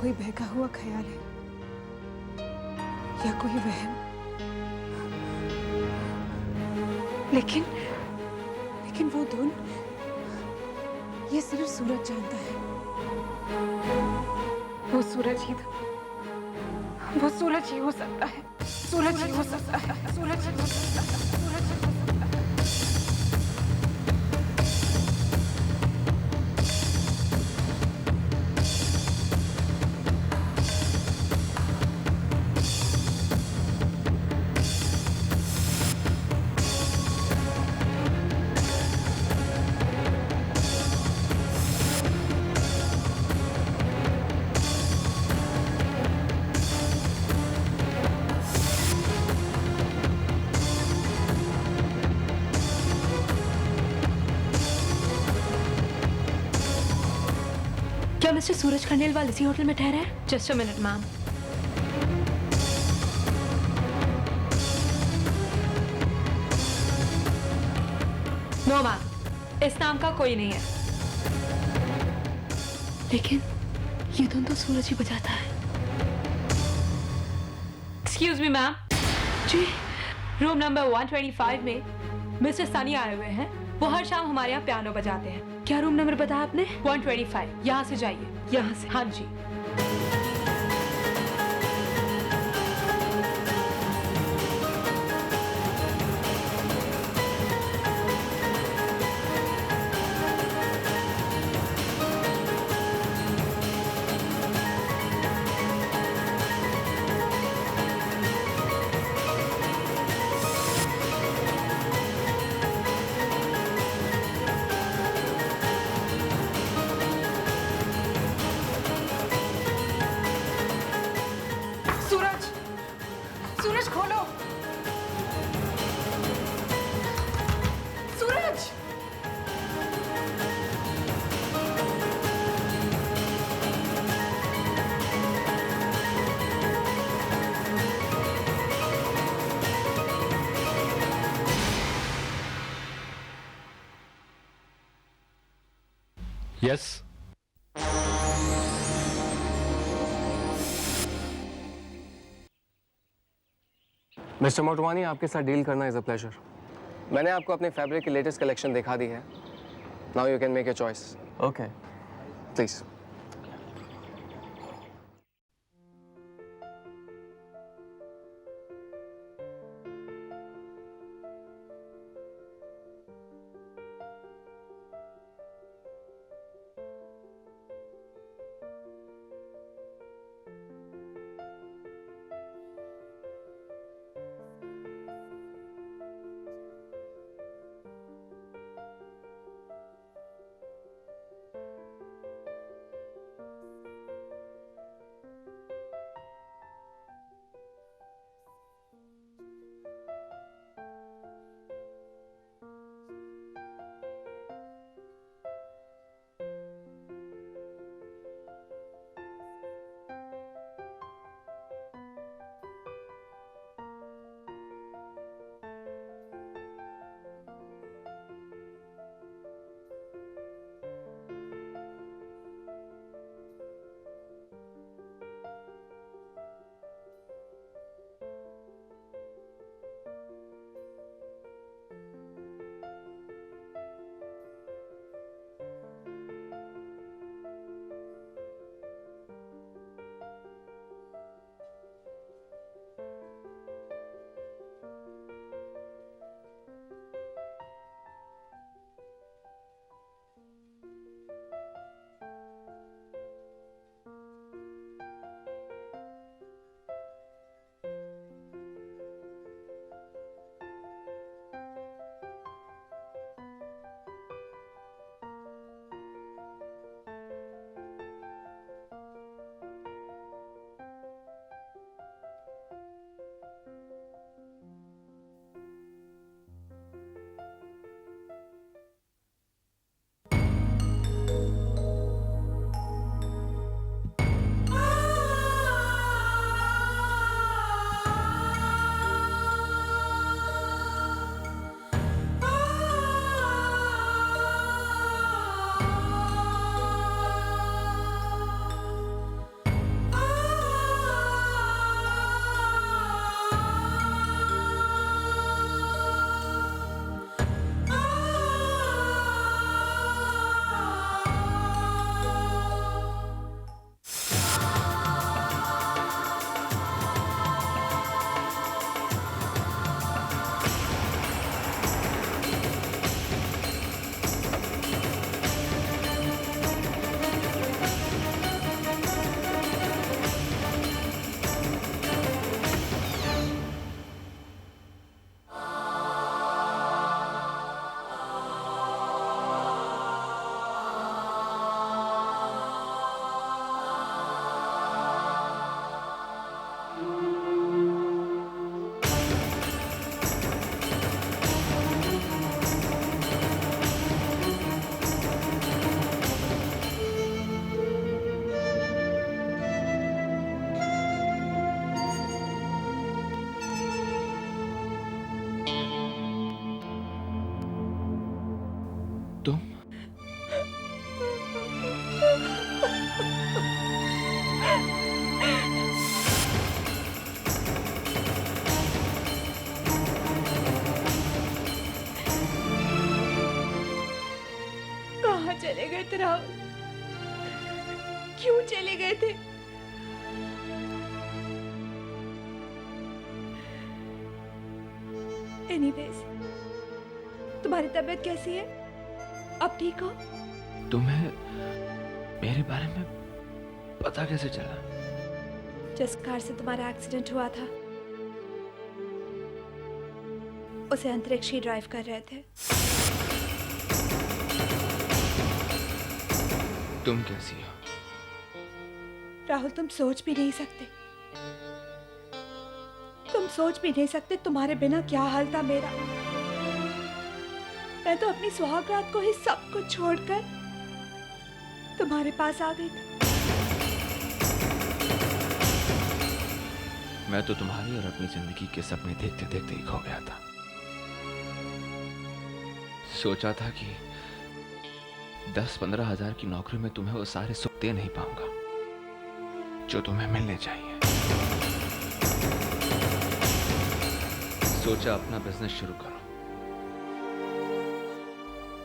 कोई बहका हुआ ख्याल है या कोई वहम। लेकिन लेकिन वो धुन, ये सिर्फ सूरज जानता है। वो सूरज ही था, वो सूरज ही हो सकता है, सूरज ही हो सकता है, सूरज ही हो सकता है, सूरज ही हो सकता है। क्या मिस्टर सूरज खंडेलवाल इसी होटल में ठहरे हैं? Just a minute ma'am. No ma'am, इस नाम का कोई नहीं है। लेकिन ये धुन तो सूरज ही बजाता है। Excuse me ma'am. जी। रूम नंबर 125 में मिस्टर सनी आए हुए हैं। वो हर शाम हमारे यहाँ पियानो बजाते हैं। क्या रूम नंबर बताया आपने? 125। यहाँ से जाइए। यहाँ से? हाँ जी। सूरज खोलो, सूरज। यस। मिस्टर मोटवानी, आपके साथ डील करना इज़ अ प्लेजर। मैंने आपको अपने फैब्रिक की लेटेस्ट कलेक्शन दिखा दी है। Now you can make your choice. Okay, please. तुम? कहाँ चले गए थे राहुल? क्यों चले गए थे? एनीवेज, तुम्हारी तबीयत कैसी है? अब ठीक हो? तुम्हें मेरे बारे में पता कैसे चला? जिस कार से तुम्हारा एक्सीडेंट हुआ था उसे अंतरिक्ष ही ड्राइव कर रहे थे। तुम कैसी हो? राहुल, तुम सोच भी नहीं सकते, तुम सोच भी नहीं सकते तुम्हारे बिना क्या हाल था मेरा। मैं तो अपनी सुहागरात को ही सब कुछ छोड़कर तुम्हारे पास आ गई थी। मैं तो तुम्हारी और अपनी जिंदगी के सपने देखते देखते ही खो गया था। सोचा था कि 10-15 हजार की नौकरी में तुम्हें वो सारे सुख दे नहीं पाऊंगा जो तुम्हें मिलने चाहिए। सोचा अपना बिजनेस शुरू करो।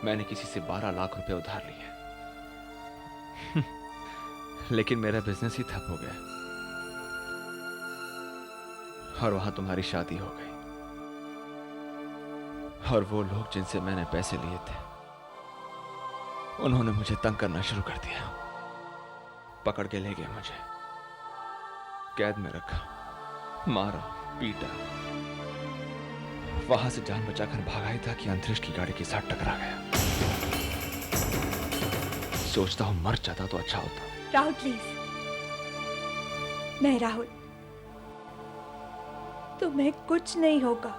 मैंने किसी से 12 लाख रुपए उधार लिए लेकिन मेरा बिजनेस ही ठप हो गया और वहां तुम्हारी शादी हो गई और वो लोग जिनसे मैंने पैसे लिए थे उन्होंने मुझे तंग करना शुरू कर दिया। पकड़ के ले गए, मुझे कैद में रखा, मारा, पीटा। वहां से जान बचाकर भागा ही था कि अंतरिक्ष की गाड़ी के साथ टकरा गया। सोचता हूं मर जाता तो अच्छा होता। राहुल प्लीज, नहीं राहुल, तुम्हें कुछ नहीं होगा।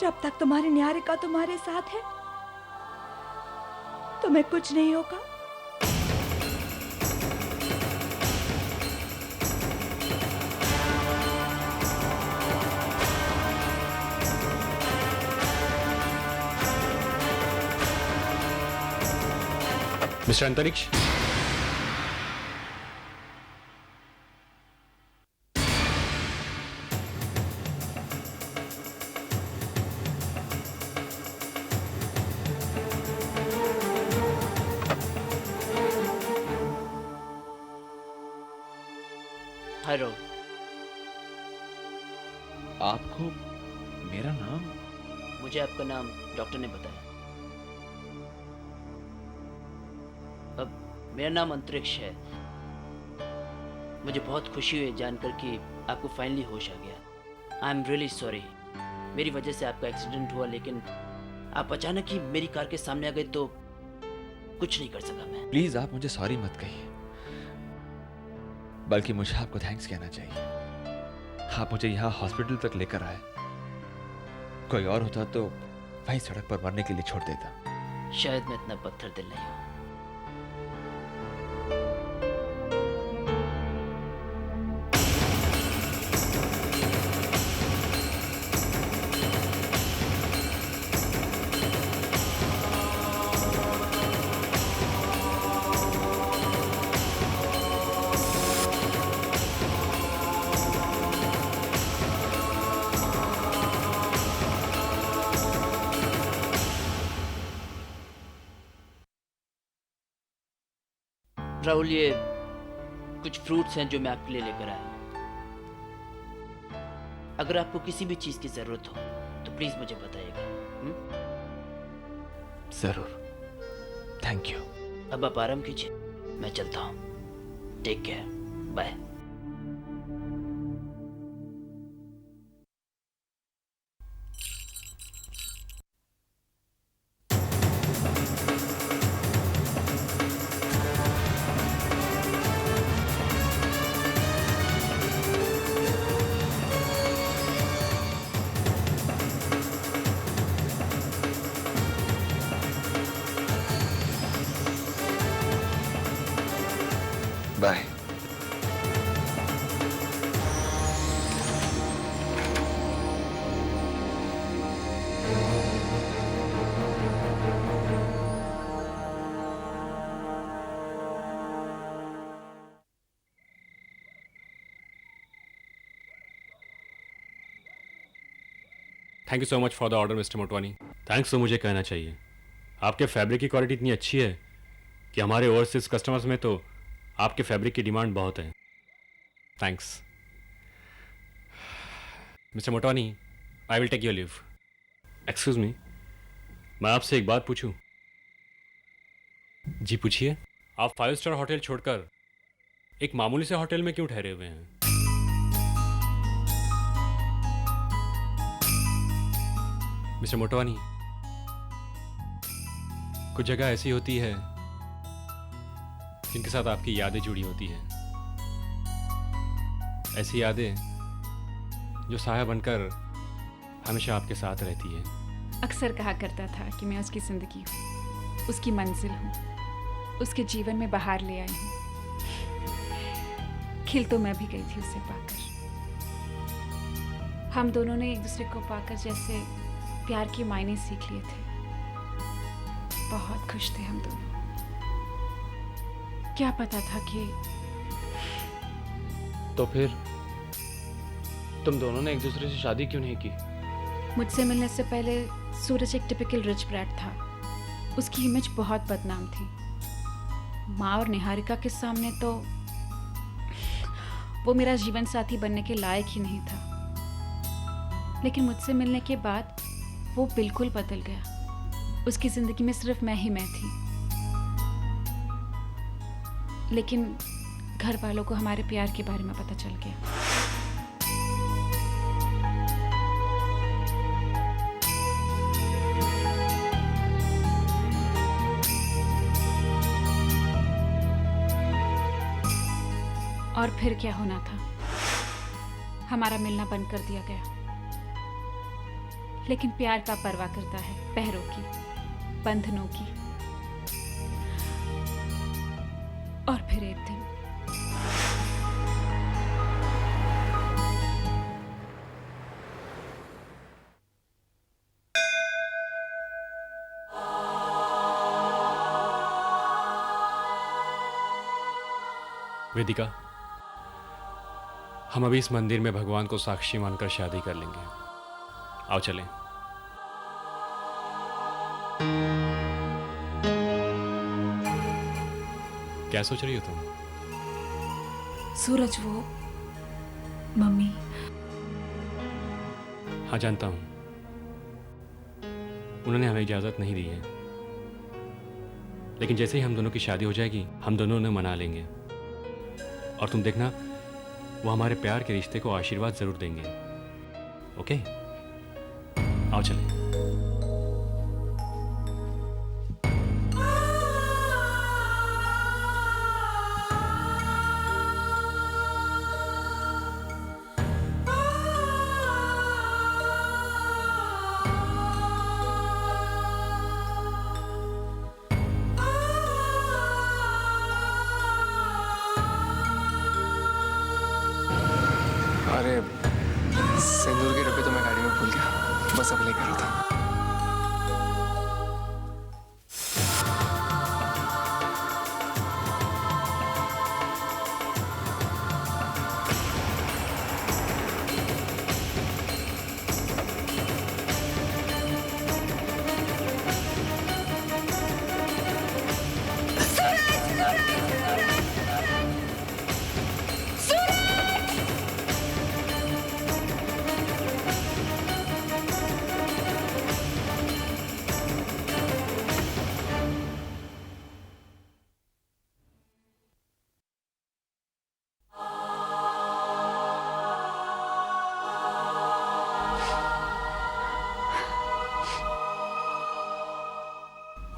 जब तक तुम्हारी न्यारिका तुम्हारे साथ है तुम्हें कुछ नहीं होगा। मिस्टर अंतरिक्ष, हेलो। आपको मेरा नाम? मुझे आपका नाम डॉक्टर ने बताया। अब मेरा नाम अंतरिक्ष है। मुझे बहुत खुशी हुई जानकर कि आपको फाइनली होश आ गया। आई एम रियली सॉरी, मेरी वजह से आपका एक्सीडेंट हुआ, लेकिन आप अचानक ही मेरी कार के सामने आ गए तो कुछ नहीं कर सका मैं। प्लीज आप मुझे सॉरी मत कहिए, बल्कि मुझे आपको थैंक्स कहना चाहिए। आप मुझे यहाँ हॉस्पिटल तक लेकर आए। कोई और होता तो वहीं सड़क पर मरने के लिए छोड़ देता। शायद मैं इतना पत्थर दिल नहीं हूँ। राहुल, ये कुछ फ्रूट्स हैं जो मैं आपके लिए लेकर आया हूं। अगर आपको किसी भी चीज की जरूरत हो तो प्लीज मुझे बताइएगा। जरूर, थैंक यू। अब आप आराम कीजिए, मैं चलता हूं। Take care, bye. Bye. Thank you so much for the order mister Motwani. Thanks तो मुझे कहना चाहिए, आपके फैब्रिक की क्वालिटी इतनी अच्छी है कि हमारे ओवरसीज कस्टमर्स में तो आपके फैब्रिक की डिमांड बहुत है। Thanks mister Motwani, I will take your leave. Excuse me, मैं आपसे एक बात पूछूं? जी पूछिए। आप 5 स्टार होटल छोड़कर एक मामूली से होटल में क्यों ठहरे हुए हैं? मिस्टर मोटवानी, कुछ जगह ऐसी होती है जिनके साथ आपकी यादें जुड़ी होती हैं, ऐसी यादें जो साया बनकर हमेशा आपके साथ रहती है। अक्सर कहा करता था कि मैं उसकी ज़िंदगी हूँ, उसकी मंजिल हूँ, उसके जीवन में बहार ले आई हूँ। खिल तो मैं भी गई थी उसे पाकर। हम दोनों ने एक दूसरे को पाकर जैसे प्यार के मायने सीख लिए थे। बहुत खुश थे हम दोनों। क्या पता था कि तो फिर तुम दोनों ने एक दूसरे से शादी क्यों नहीं की? मुझसे मिलने से पहले सूरज एक टिपिकल रिच ब्रैड था। उसकी इमेज बहुत बदनाम थी। माँ और निहारिका के सामने तो वो मेरा जीवन साथी बनने के लायक ही नहीं था। लेकिन मुझसे मिलने के बाद वो बिल्कुल बदल गया। उसकी जिंदगी में सिर्फ मैं ही मैं थी। लेकिन घर वालों को हमारे प्यार के बारे में पता चल गया। और फिर क्या होना था? हमारा मिलना बंद कर दिया गया। लेकिन प्यार का परवाह करता है पहरों की, बंधनों की। और फिर एक दिन वेदिका, हम अभी इस मंदिर में भगवान को साक्षी मानकर शादी कर लेंगे। आओ चलें। क्या सोच रही हो तुम? सूरज, वो मम्मी। हाँ जानता हूं, उन्होंने हमें इजाजत नहीं दी है, लेकिन जैसे ही हम दोनों की शादी हो जाएगी हम दोनों उन्हें मना लेंगे। और तुम देखना, वो हमारे प्यार के रिश्ते को आशीर्वाद जरूर देंगे। ओके, आओ चलें। अरे सिंदूर के डब्बे तो मैं गाड़ी में भूल गया, बस अब लेकर आता हूँ।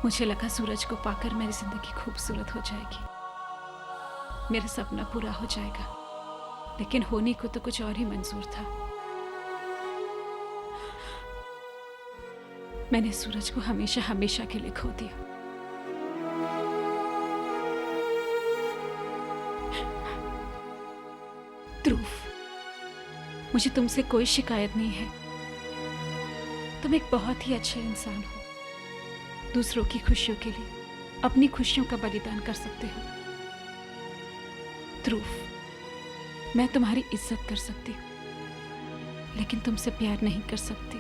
मुझे लगा सूरज को पाकर मेरी जिंदगी खूबसूरत हो जाएगी, मेरा सपना पूरा हो जाएगा। लेकिन होने को तो कुछ और ही मंजूर था। मैंने सूरज को हमेशा हमेशा के लिए खो दिया। ध्रुव, मुझे तुमसे कोई शिकायत नहीं है। तुम एक बहुत ही अच्छे इंसान हो। दूसरों की खुशियों के लिए अपनी खुशियों का बलिदान कर सकते हो। ध्रुव, मैं तुम्हारी इज्जत कर सकती हूँ, लेकिन तुमसे प्यार नहीं कर सकती।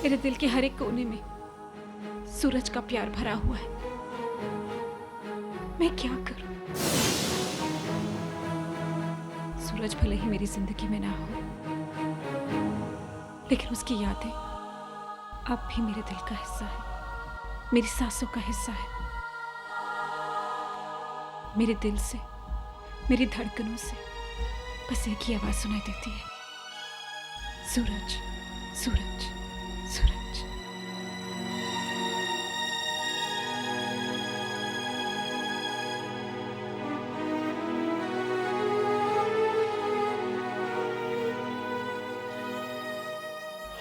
मेरे दिल के हर एक कोने में सूरज का प्यार भरा हुआ है। मैं क्या करूं? सूरज भले ही मेरी जिंदगी में ना हो, लेकिन उसकी यादें अब भी मेरे दिल का हिस्सा है, मेरी सांसों का हिस्सा है। मेरे दिल से, मेरी धड़कनों से बस एक ही आवाज सुनाई देती है, सूरज, सूरज, सूरज।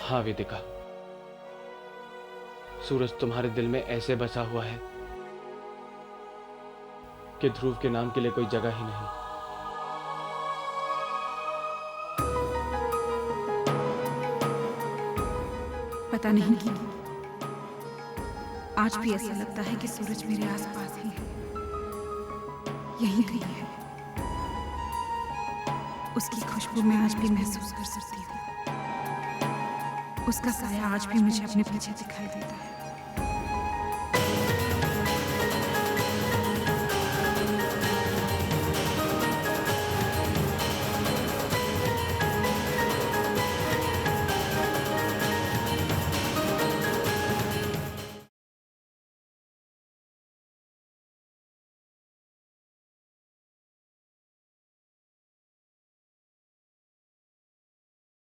हाँ वेदिका, सूरज तुम्हारे दिल में ऐसे बसा हुआ है कि ध्रुव के नाम के लिए कोई जगह ही नहीं। पता नहीं क्यों आज भी ऐसा लगता है कि सूरज मेरे आसपास ही है, यहीं कहीं है। उसकी खुशबू मैं आज भी महसूस कर सकती हूँ। उसका साया आज भी मुझे अपने पीछे दिखाई देता है।